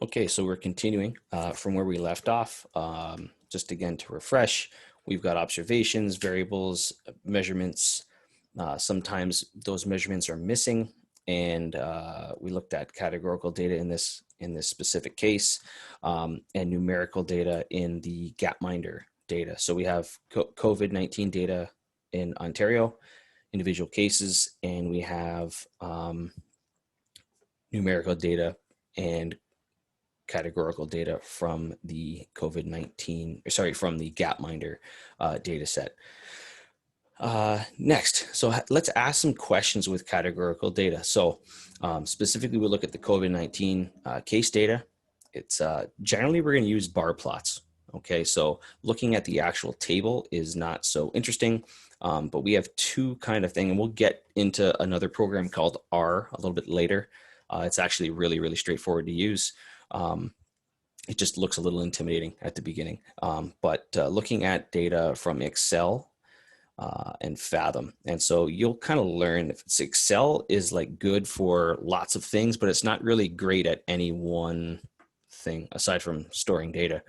Okay, so we're continuing from where we left off. Just again to refresh, we've got observations, variables, measurements. Sometimes those measurements are missing, and we looked at categorical data in this specific case, and numerical data in the Gapminder data. So we have COVID-19 data in Ontario, individual cases, and we have numerical data and categorical data from the from the Gapminder data set. Next, so let's ask some questions with categorical data. So specifically, we look at the COVID-19 case data. It's generally we're going to use bar plots. Okay, so looking at the actual table is not so interesting, but we have two kind of thing, and we'll get into another program called R a little bit later. It's actually really, really straightforward to use. It just looks a little intimidating at the beginning, but looking at data from Excel and Fathom. And so you'll kind of learn if it's Excel is like good for lots of things, but it's not really great at any one thing aside from storing data.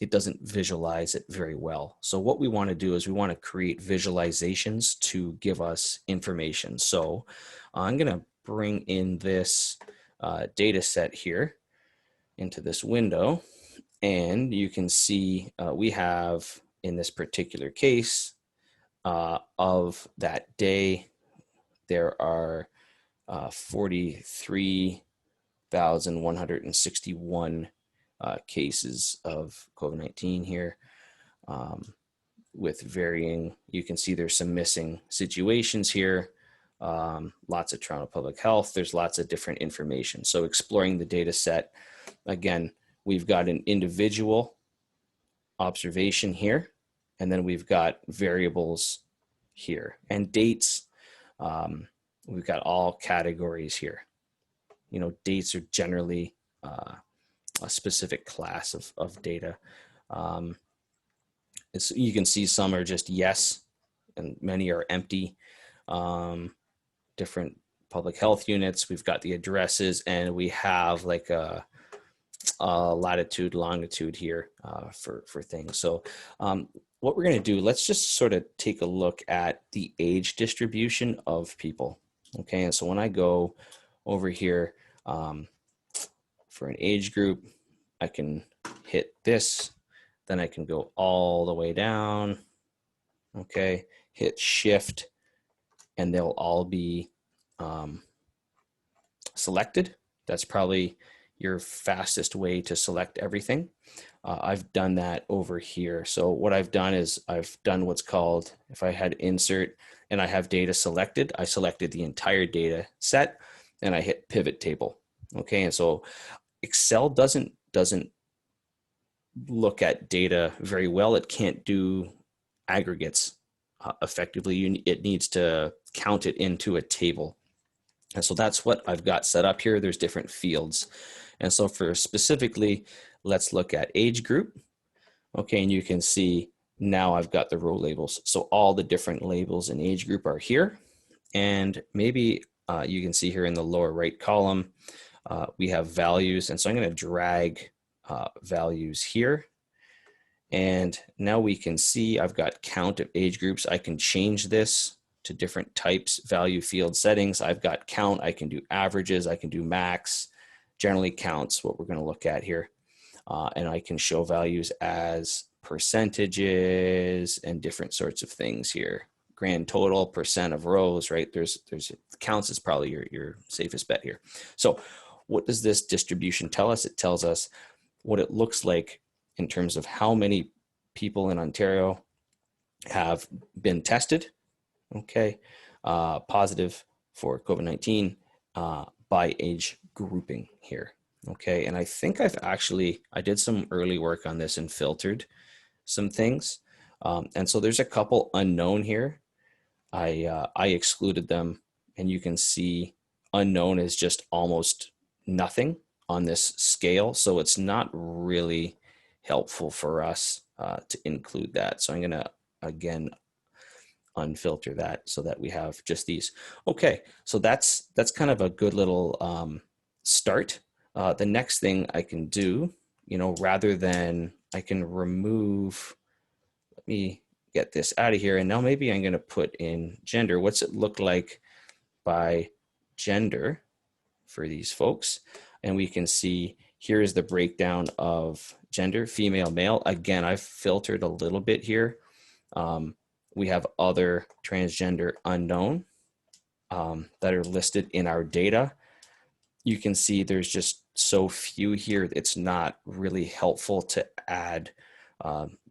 It doesn't visualize it very well. So what we want to do is we want to create visualizations to give us information. So I'm going to bring in this data set here into this window, and you can see we have in this particular case of that day, there are 43,161 cases of COVID-19 here, with varying, you can see there's some missing situations here, lots of Toronto Public Health, there's lots of different information. So exploring the data set, again, we've got an individual observation here, and then we've got variables here and dates. We've got all categories here. You know, dates are generally a specific class of data. You can see some are just yes, and many are empty. Different public health units. We've got the addresses, and we have like a latitude, longitude here for things. So what we're going to do, let's just sort of take a look at the age distribution of people. Okay, and so when I go over here for an age group, I can hit this, then I can go all the way down. Okay, hit shift, and they'll all be selected. That's probably your fastest way to select everything. I've done that over here. So what I've done is I've done what's called, if I had insert and I have data selected, I selected the entire data set and I hit pivot table. Okay, and so Excel doesn't look at data very well. It can't do aggregates effectively. It needs to count it into a table. And so that's what I've got set up here. There's different fields. And so for specifically, let's look at age group. Okay, and you can see now I've got the row labels. So all the different labels in age group are here. And maybe you can see here in the lower right column, we have values. And so I'm going to drag values here. And now we can see I've got count of age groups. I can change this to different types, value field settings. I've got count, I can do averages, I can do max, generally counts, what we're going to look at here. And I can show values as percentages and different sorts of things here. Grand total, percent of rows, right? There's counts is probably your safest bet here. So what does this distribution tell us? It tells us what it looks like in terms of how many people in Ontario have been tested, okay, positive for COVID-19 by age grouping here, okay? And I think I did some early work on this and filtered some things. And so there's a couple unknown here. I excluded them, and you can see unknown is just almost nothing on this scale. So it's not really helpful for us to include that. So I'm going to, again, unfilter that so that we have just these. Okay, so that's kind of a good little start. The next thing I can do, rather than I can remove, let me get this out of here. And now maybe I'm going to put in gender. What's it look like by gender for these folks? And we can see here is the breakdown of gender, female, male. Again, I've filtered a little bit here. We have other transgender unknown that are listed in our data. You can see there's just so few here. It's not really helpful to add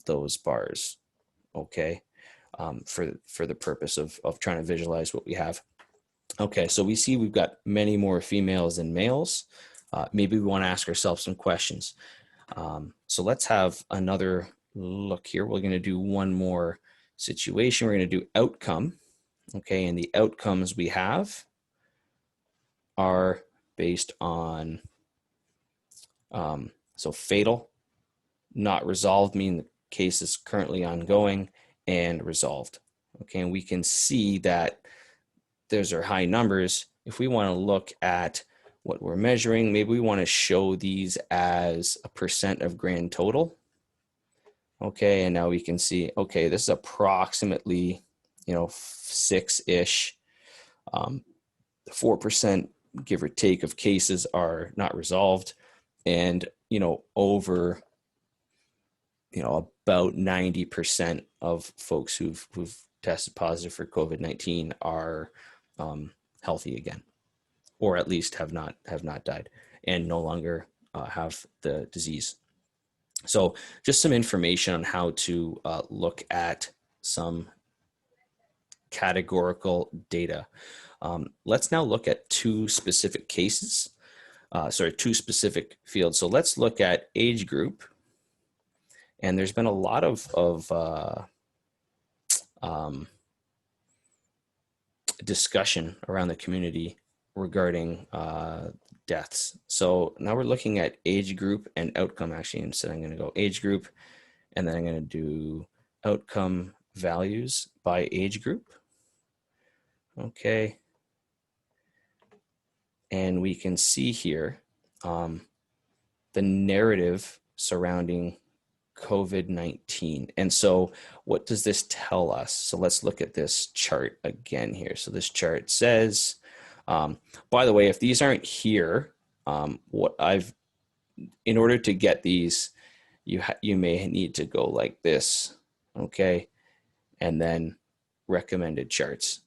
those bars, okay, for the purpose of trying to visualize what we have. Okay, so we see we've got many more females than males. Maybe we want to ask ourselves some questions. So let's have another look here. We're going to do one more situation. We're going to do outcome. Okay, and the outcomes we have are based on, so fatal, not resolved, meaning the case is currently ongoing, and resolved. Okay, and we can see that those are high numbers. If we want to look at what we're measuring, maybe we want to show these as a percent of grand total. Okay, and now we can see, okay, this is approximately, 6-ish, 4%, give or take, of cases are not resolved. And, over, about 90% of folks who've tested positive for COVID-19 are healthy again, or at least have not died and no longer have the disease. So just some information on how to look at some categorical data. Let's now look at two specific cases, two specific fields. So let's look at age group. And there's been a lot of discussion around the community regarding deaths. So now we're looking at age group and outcome. Actually, instead I'm going to go age group, and then I'm going to do outcome values by age group. Okay. And we can see here the narrative surrounding COVID-19. And so what does this tell us? So let's look at this chart again here. So this chart says, by the way, if these aren't here, in order to get these, you may need to go like this, okay? And then recommended charts.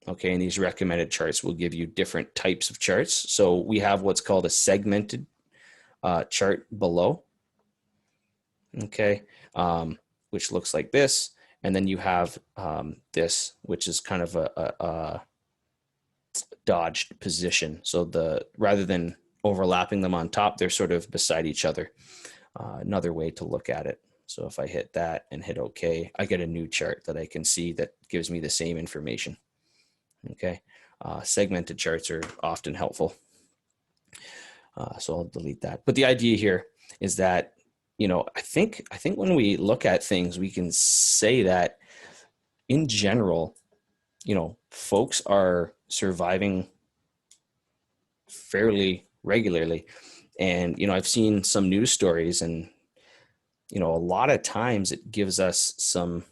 Okay, and these recommended charts will give you different types of charts. So we have what's called a segmented chart below. Okay, which looks like this. And then you have this, which is kind of a dodged position. So rather than overlapping them on top, they're sort of beside each other. Another way to look at it. So if I hit that and hit OK, I get a new chart that I can see that gives me the same information. Okay, segmented charts are often helpful. So I'll delete that. But the idea here is that, I think when we look at things, we can say that in general, folks are surviving fairly regularly. And, I've seen some news stories, and, a lot of times it gives us some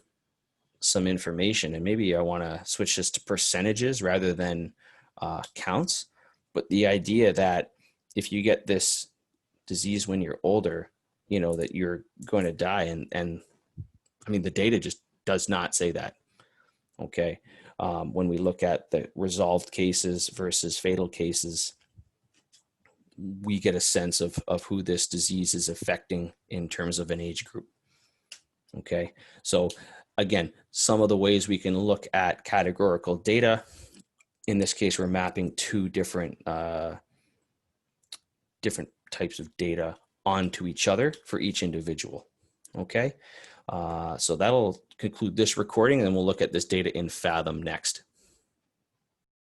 information, and maybe I want to switch this to percentages rather than counts. But the idea that if you get this disease when you're older, that you're going to die. And I mean, the data just does not say that. Okay. When we look at the resolved cases versus fatal cases, we get a sense of who this disease is affecting in terms of an age group. Okay. So again, some of the ways we can look at categorical data, in this case, we're mapping two different types of data onto each other for each individual. Okay, so that'll conclude this recording, and then we'll look at this data in Fathom next.